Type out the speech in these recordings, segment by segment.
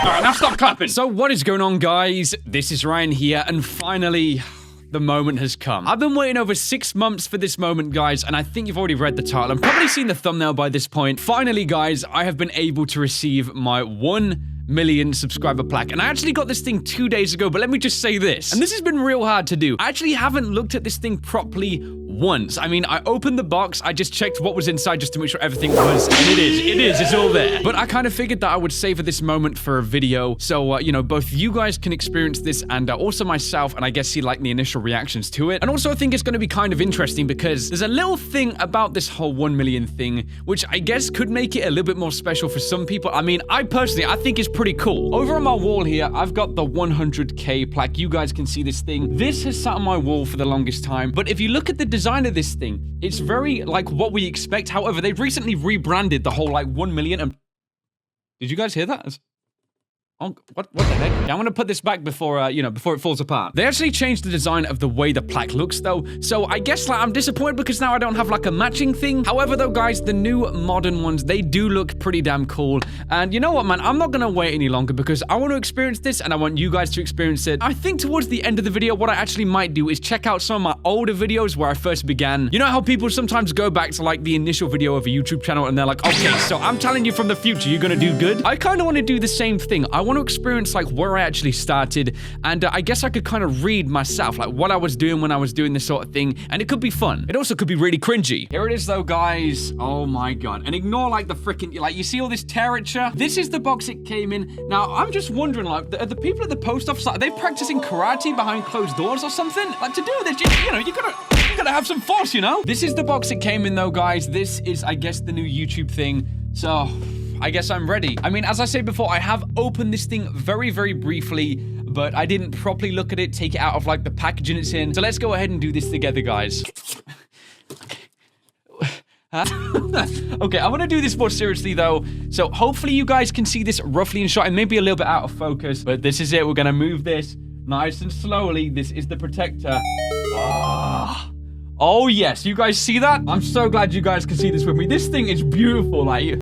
Alright, now stop clapping. So what is going on, guys? This is Ryan here, and finally, the moment has come. I've been waiting over 6 months for this moment, guys, and I think you've already read the title and probably seen the thumbnail by this point. Finally, guys, I have been able to receive my 1 million subscriber plaque, and I actually got this thing 2 days ago, but let me just say this, and this has been real hard to do. I actually haven't looked at this thing properly once. I mean, I opened the box, I just checked what was inside just to make sure everything was, and it's all there. But I kind of figured that I would savor this moment for a video, so, you know, both you guys can experience this, and also myself, and I guess see, like, the initial reactions to it. And also, I think it's going to be kind of interesting, because there's a little thing about this whole 1 million thing, which I guess could make it a little bit more special for some people. I mean, I think it's pretty cool. Over on my wall here, I've got the 100K plaque. You guys can see this thing. This has sat on my wall for the longest time, but if you look at the design of this thing, it's very like what we expect. However, they've recently rebranded the whole like 1 million and... Did you guys hear that? Oh, what the heck? Yeah, I'm gonna put this back before, you know, before it falls apart. They actually changed the design of the way the plaque looks, though, so I guess, like, I'm disappointed because now I don't have, like, a matching thing. However, though, guys, the new modern ones, they do look pretty damn cool, and you know what, man? I'm not gonna wait any longer because I want to experience this, and I want you guys to experience it. I think towards the end of the video, what I actually might do is check out some of my older videos where I first began. You know how people sometimes go back to, like, the initial video of a YouTube channel, and they're like, okay, so I'm telling you from the future, you're gonna do good? I kind of want to do the same thing. I want to experience like where I actually started, and I guess I could kind of read myself like what I was doing when I was doing this sort of thing, and it could be fun. It also could be really cringy. Here it is though, guys. Oh my god. And ignore like the freaking, like, you see all this temperature? This is the box it came in. Now I'm just wondering, like, are the people at the post office, like, are they practicing karate behind closed doors or something? Like, to do this, you know, you gotta have some force, you know? This is the box it came in though, guys. This is, I guess, the new YouTube thing. So I guess I'm ready. I mean, as I said before, I have opened this thing very, very briefly, but I didn't properly look at it, take it out of, like, the packaging it's in. So let's go ahead and do this together, guys. Okay, I want to do this more seriously, though. So hopefully you guys can see this roughly in shot, and maybe a little bit out of focus, but this is it. We're going to move this nice and slowly. This is the protector. Oh, yes. You guys see that? I'm so glad you guys can see this with me. This thing is beautiful. Like,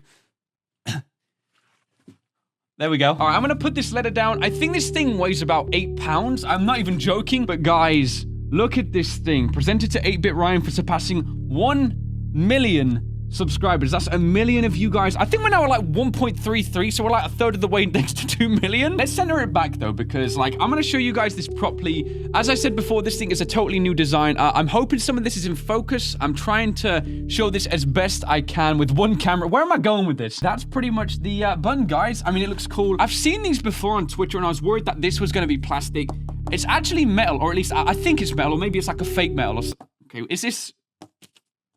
there we go. All right, I'm gonna put this letter down. I think this thing weighs about 8 pounds. I'm not even joking. But guys, look at this thing. Presented to 8-Bit Ryan for surpassing 1 million subscribers. That's a million of you guys. I think we're now at like 1.33, so we're like a third of the way next to 2 million. Let's center it back though, because like I'm gonna show you guys this properly. As I said before, this thing is a totally new design. I'm hoping some of this is in focus. I'm trying to show this as best I can with one camera. Where am I going with this? That's pretty much the button, guys. I mean, it looks cool. I've seen these before on Twitter, and I was worried that this was gonna be plastic. It's actually metal, or at least I think it's metal, or maybe it's like a fake metal. Okay, is this...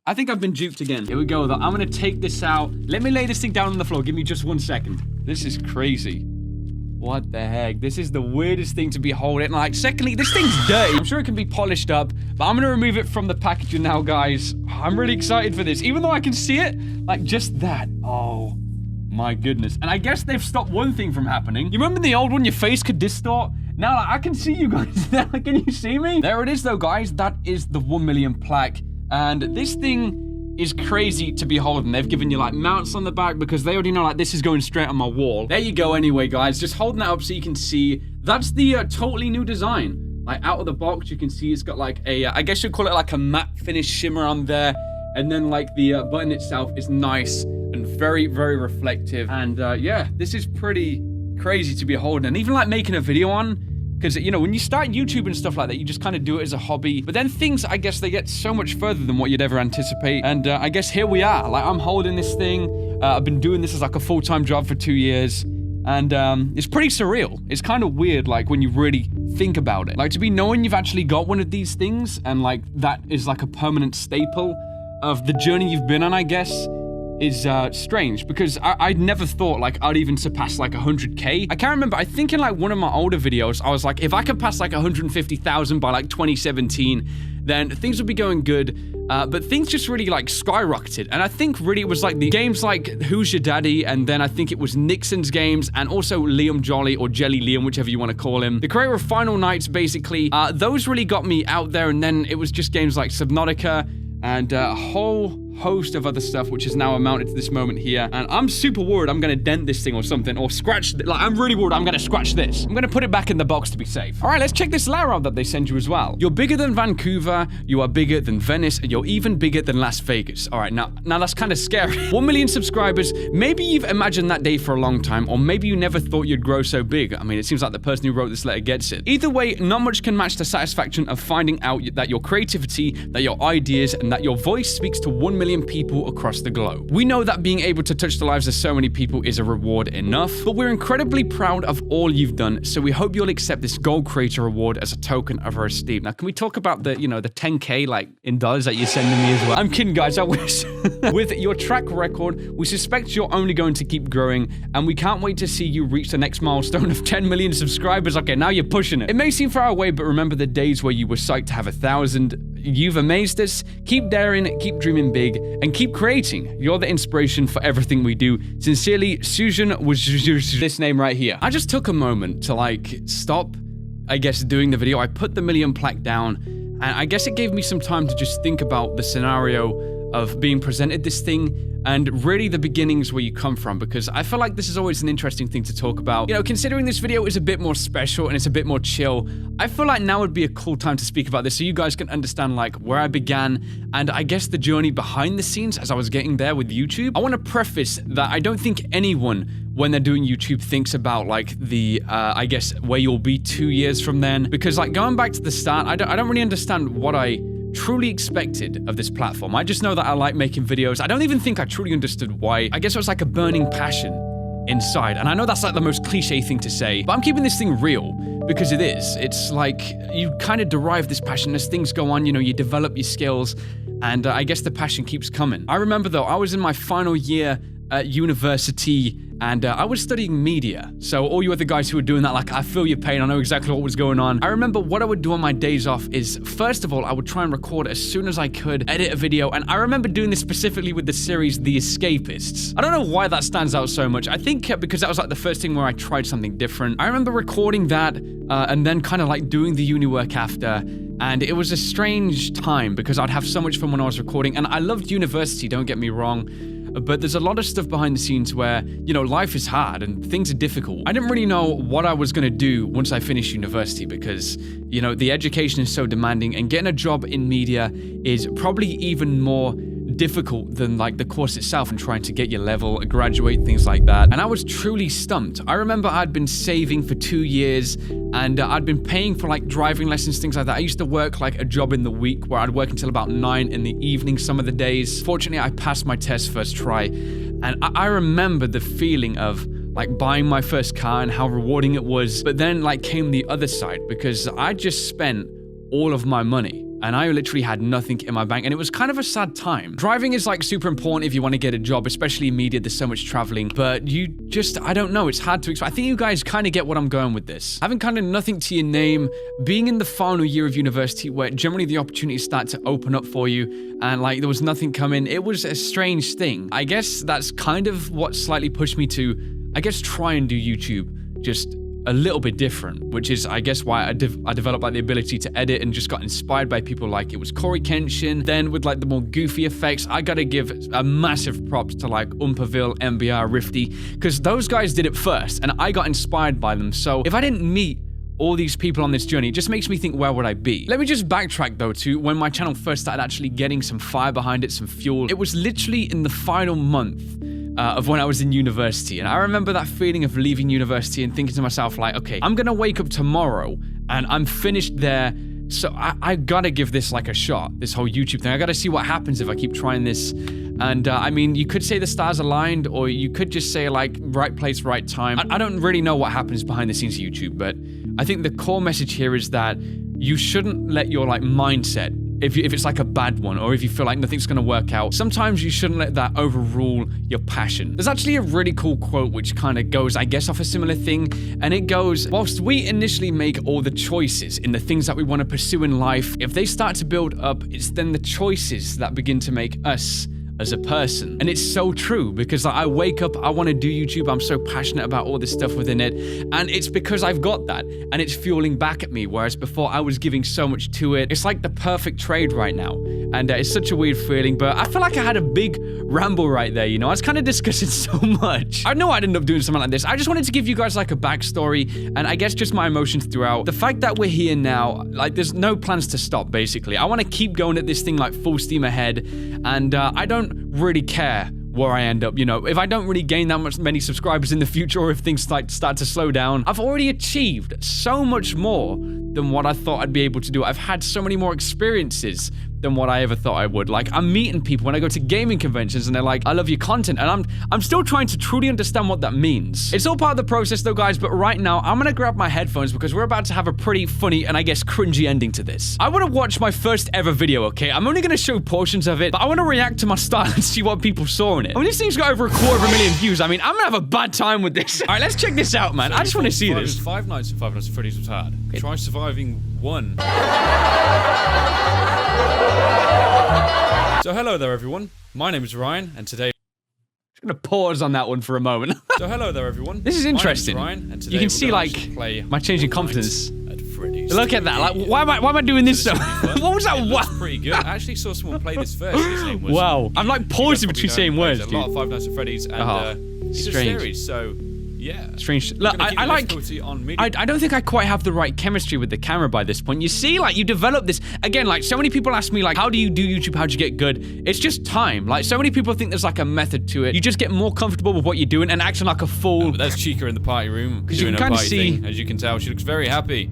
I think I've been duped again. Here we go, though. I'm gonna take this out. Let me lay this thing down on the floor. Give me just 1 second. This is crazy. What the heck? This is the weirdest thing to be holding. Like, secondly, this thing's dirty. I'm sure it can be polished up, but I'm gonna remove it from the packaging now, guys. I'm really excited for this. Even though I can see it, like, just that. Oh, my goodness. And I guess they've stopped one thing from happening. You remember the old one? Your face could distort? Now, like, I can see you guys now. Can you see me? There it is, though, guys. That is the 1 million plaque. And this thing is crazy to be holding. They've given you like mounts on the back because they already know like this is going straight on my wall. There you go anyway, guys. Just holding that up so you can see. That's the totally new design. Like out of the box, you can see it's got like a, I guess you'd call it like a matte finish shimmer on there. And then like the button itself is nice and very, very reflective. And yeah, this is pretty crazy to be holding. And even like making a video on. Because, you know, when you start YouTube and stuff like that, you just kind of do it as a hobby. But then things, I guess, they get so much further than what you'd ever anticipate. And I guess here we are. Like, I'm holding this thing. I've been doing this as, like, a full-time job for 2 years. And it's pretty surreal. It's kind of weird, like, when you really think about it. Like, to be knowing you've actually got one of these things, and, like, that is, like, a permanent staple of the journey you've been on, I guess, is strange, because I'd never thought like I'd even surpass like 100K. I can't remember. I think in like one of my older videos, I was like, if I could pass like 150,000 by like 2017, then things would be going good. But things just really like skyrocketed. And I think really it was like the games like Who's Your Daddy? And then I think it was Nixon's games and also Liam Jolly or Jelly Liam, whichever you want to call him. The creator of Final Nights, basically, those really got me out there. And then it was just games like Subnautica and a whole host of other stuff, which has now amounted to this moment here. And I'm super worried I'm gonna dent this thing or something, or scratch, like, I'm really worried I'm gonna scratch this. I'm gonna put it back in the box to be safe. All right, let's check this letter out that they send you as well. You're bigger than Vancouver, you are bigger than Venice, and you're even bigger than Las Vegas. All right, now that's kind of scary. 1 million subscribers. Maybe you've imagined that day for a long time, or maybe you never thought you'd grow so big. I mean, it seems like the person who wrote this letter gets it. Either way, not much can match the satisfaction of finding out that your creativity, that your ideas, and that your voice speaks to 1 million people across the globe. We know that being able to touch the lives of so many people is a reward enough, but we're incredibly proud of all you've done, so we hope you'll accept this Gold Creator Award as a token of our esteem. Now, can we talk about the, you know, the 10K, like, in dollars that you're sending me as well? I'm kidding, guys, I wish. With your track record, we suspect you're only going to keep growing, and we can't wait to see you reach the next milestone of 10 million subscribers. Okay, now you're pushing it. It may seem far away, but remember the days where you were psyched to have 1,000. You've amazed us. Keep daring, keep dreaming big, and keep creating. You're the inspiration for everything we do. Sincerely, Susan was this name right here. I just took a moment to, like, stop, I guess, doing the video. I put the Million plaque down, and I guess it gave me some time to just think about the scenario of being presented this thing, and really the beginnings where you come from, because I feel like this is always an interesting thing to talk about. You know, considering this video is a bit more special and it's a bit more chill, I feel like now would be a cool time to speak about this so you guys can understand, like, where I began and I guess the journey behind the scenes as I was getting there with YouTube. I want to preface that I don't think anyone, when they're doing YouTube, thinks about, like, the, I guess, where you'll be 2 years from then, because, like, going back to the start, I don't really understand what I truly expected of this platform. I just know that I like making videos. I don't even think I truly understood why. I guess it was like a burning passion inside. And I know that's like the most cliche thing to say, but I'm keeping this thing real because it is. It's like you kind of derive this passion as things go on, you know, you develop your skills, and I guess the passion keeps coming. I remember though, I was in my final year at university, and I was studying media. So all you other guys who were doing that, like, I feel your pain, I know exactly what was going on. I remember what I would do on my days off is, first of all, I would try and record as soon as I could, edit a video, and I remember doing this specifically with the series The Escapists. I don't know why that stands out so much. I think because that was like the first thing where I tried something different. I remember recording that, and then kind of like doing the uni work after, and it was a strange time because I'd have so much fun when I was recording, and I loved university, don't get me wrong. But there's a lot of stuff behind the scenes where, you know, life is hard and things are difficult. I didn't really know what I was going to do once I finished university because, you know, the education is so demanding, and getting a job in media is probably even more difficult than, like, the course itself and trying to get your level, graduate, things like that. And I was truly stumped. I remember I'd been saving for 2 years, and I'd been paying for, like, driving lessons, things like that. I used to work, like, a job in the week where I'd work until about 9 in the evening some of the days. Fortunately, I passed my test first try, and I remember the feeling of, like, buying my first car and how rewarding it was. But then, like, came the other side because I just spent all of my money. And I literally had nothing in my bank, and it was kind of a sad time. Driving is, like, super important if you want to get a job, especially in media. There's so much traveling, but you just, I don't know, it's hard to explain. I think you guys kind of get what I'm going with this. Having kind of nothing to your name, being in the final year of university where generally the opportunities start to open up for you, and, like, there was nothing coming. It was a strange thing. I guess that's kind of what slightly pushed me to, I guess, try and do YouTube just a little bit different, which is, I guess, why I developed, like, the ability to edit and just got inspired by people like it was Corey Kenshin. Then with, like, the more goofy effects, I gotta give a massive props to, like, Umperville, MBR, Rifty, because those guys did it first and I got inspired by them. So if I didn't meet all these people on this journey, it just makes me think, where would I be? Let me just backtrack though to when my channel first started actually getting some fire behind it, some fuel. It was literally in the final month of when I was in university. And I remember that feeling of leaving university and thinking to myself, like, okay, I'm gonna wake up tomorrow and I'm finished there. So I gotta give this, like, a shot, this whole YouTube thing. I gotta see what happens if I keep trying this. And I mean, you could say the stars aligned, or you could just say, like, right place, right time. I don't really know what happens behind the scenes of YouTube, but I think the core message here is that you shouldn't let your, like, mindset, if it's like a bad one, or if you feel like nothing's gonna work out, sometimes you shouldn't let that overrule your passion. There's actually a really cool quote which kind of goes, I guess, off a similar thing, and it goes, whilst we initially make all the choices in the things that we want to pursue in life, if they start to build up, it's then the choices that begin to make us as a person. And it's so true because like, I wake up, I want to do YouTube. I'm so passionate about all this stuff within it. And it's because I've got that and it's fueling back at me. Whereas before I was giving so much to it. It's like the perfect trade right now. And it's such a weird feeling, but I feel like I had a big ramble right there, you know? I was kind of discussing so much. I know I'd end up doing something like this. I just wanted to give you guys like a backstory and I guess just my emotions throughout. The fact that we're here now, like there's no plans to stop basically. I want to keep going at this thing like full steam ahead and I don't really care where I end up, you know, if I don't really gain that many subscribers in the future or if things like start to slow down, I've already achieved so much more than what I thought I'd be able to do. I've had so many more experiences than what I ever thought I would. Like, I'm meeting people when I go to gaming conventions and they're like, I love your content. And I'm still trying to truly understand what that means. It's all part of the process though, guys, but right now, I'm gonna grab my headphones because we're about to have a pretty funny and I guess cringy ending to this. I wanna watch my first ever video, okay? I'm only gonna show portions of it, but I wanna react to my style and see what people saw in it. I mean, this thing's got over 250,000 views. I mean, I'm gonna have a bad time with this. All right, let's check this out, man. I just wanna see this. 5 Nights at Freddy's was hard. Okay. Try surviving 1. So hello there everyone, my name is Ryan and today... I'm gonna pause on that one for a moment. So hello there everyone. This is interesting. My name is Ryan, and today you can see like my changing confidence. At Freddy's. Look at that, like why am I doing this so? What was that? Wow. Pretty good. I actually saw someone play this first. His name was... Wow. I'm like pausing between saying words, dude. A lot of 5 Nights at Freddy's and it's a series, so... Yeah. Strange. Look, I like... I don't think I quite have the right chemistry with the camera by this point. You see, like, you develop this... Again, like, so many people ask me, like, how do you do YouTube? How do you get good? It's just time. Like, so many people think there's, like, a method to it. You just get more comfortable with what you're doing and acting like a fool. But that's Chica in the party room. Because you can kind of see... As you can tell, she looks very happy.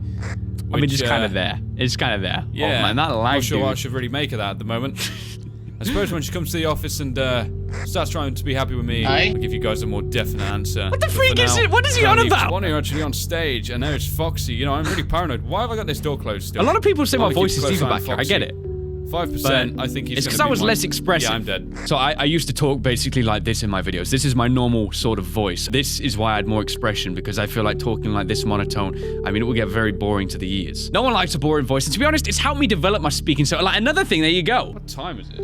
I mean, just kind of there. It's kind of there. Yeah. Oh, man, that lag, I'm not sure what I should really make of that at the moment. I suppose when she comes to the office and starts trying to be happy with me, I'll give you guys a more definite answer. What the freak is it? What is he on about? One are actually on stage, and now it's Foxy. You know, I'm really paranoid. Why have I got this door closed still? A lot of people say my voice is deeper back here. I get it. 5%, I think it's because I was less expressive. Yeah, I'm dead. So I used to talk basically like this in my videos. This is my normal sort of voice. This is why I had more expression, because I feel like talking like this monotone, I mean, it will get very boring to the ears. No one likes a boring voice, and to be honest, it's helped me develop my speaking. So like another thing, there you go. What time is it?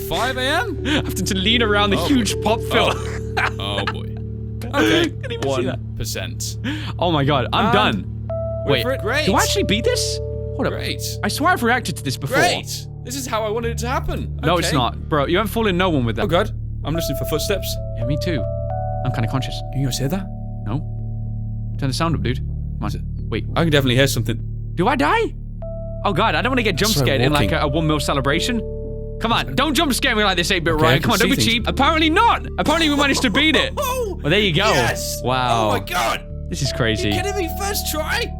5 a.m.? I have to lean around the huge pop filter. Oh boy. Okay, 1%. Oh my god, I'm done. Wait, great. Do I actually beat this? Hold up. Great. I swear I've reacted to this before. Great. This is how I wanted it to happen. No, it's not. Bro, you haven't fallen no one with that. Oh god, I'm listening for footsteps. Yeah, me too. I'm kind of conscious. Can you guys hear that? No. Turn the sound up, dude. Come on. Wait. I can definitely hear something. Do I die? Oh god, I don't want to get jump scared in like a 1 mil celebration. Come on, don't jump scare me like this, 8-bit Ryan. Come on, don't be cheap. Apparently not. Apparently we managed to beat it. Well, there you go. Yes. Wow. Oh my god. This is crazy. Are you kidding me? First try?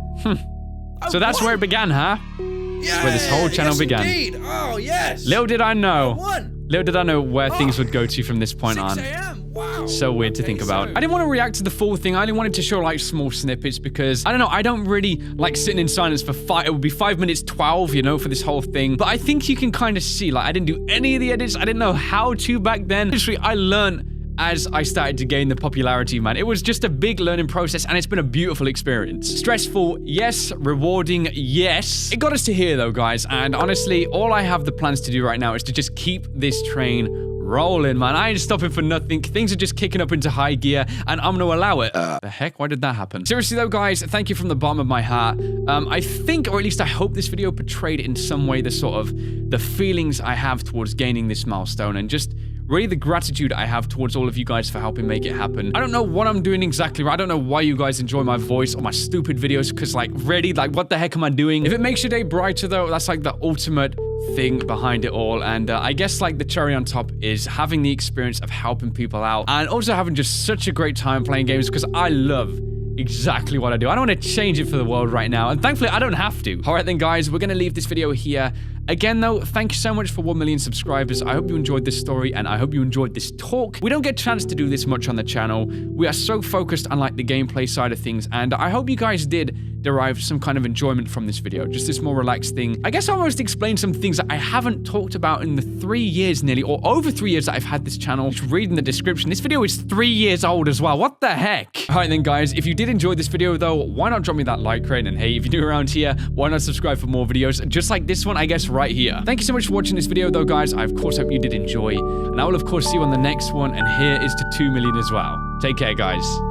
So that's where it began, huh? Yeah. Where this whole channel began. Indeed. Oh, yes. Little did I know. I won. Little did I know where things would go to from this point 6 on. a.m. Wow. So weird to think about. I didn't want to react to the full thing. I only wanted to show like small snippets because, I don't know, I don't really like sitting in silence for it would be 5 minutes 12, you know, for this whole thing. But I think you can kind of see, like, I didn't do any of the edits. I didn't know how to back then. Literally, I learned as I started to gain the popularity, man. It was just a big learning process, and it's been a beautiful experience. Stressful, yes. Rewarding, yes. It got us to here, though, guys, and honestly, all I have the plans to do right now is to just keep this train rolling, man. I ain't stopping for nothing. Things are just kicking up into high gear, and I'm gonna allow it. The heck? Why did that happen? Seriously, though, guys, thank you from the bottom of my heart. I think, or at least I hope this video portrayed in some way the sort of the feelings I have towards gaining this milestone, and just really the gratitude I have towards all of you guys for helping make it happen. I don't know what I'm doing exactly right. I don't know why you guys enjoy my voice or my stupid videos, because like, really, like, what the heck am I doing? If it makes your day brighter, though, that's like the ultimate thing behind it all. And I guess like the cherry on top is having the experience of helping people out, and also having just such a great time playing games, because I love exactly what I do. I don't want to change it for the world right now, and thankfully I don't have to. All right then, guys, we're gonna leave this video here. Again, though, thank you so much for 1 million subscribers. I hope you enjoyed this story, and I hope you enjoyed this talk. We don't get a chance to do this much on the channel. We are so focused on like the gameplay side of things, and I hope you guys did derive some kind of enjoyment from this video. Just this more relaxed thing. I guess I almost explained some things that I haven't talked about in the 3 years nearly, or over 3 years that I've had this channel. Just read in the description. This video is 3 years old as well. What the heck? All right then, guys, if you did enjoy this video though, why not drop me that like rate? And hey, if you're new around here, why not subscribe for more videos just like this one, I guess, right here. Thank you so much for watching this video though, guys. I of course hope you did enjoy, and I will of course see you on the next one, and here is to 2 million as well. Take care, guys.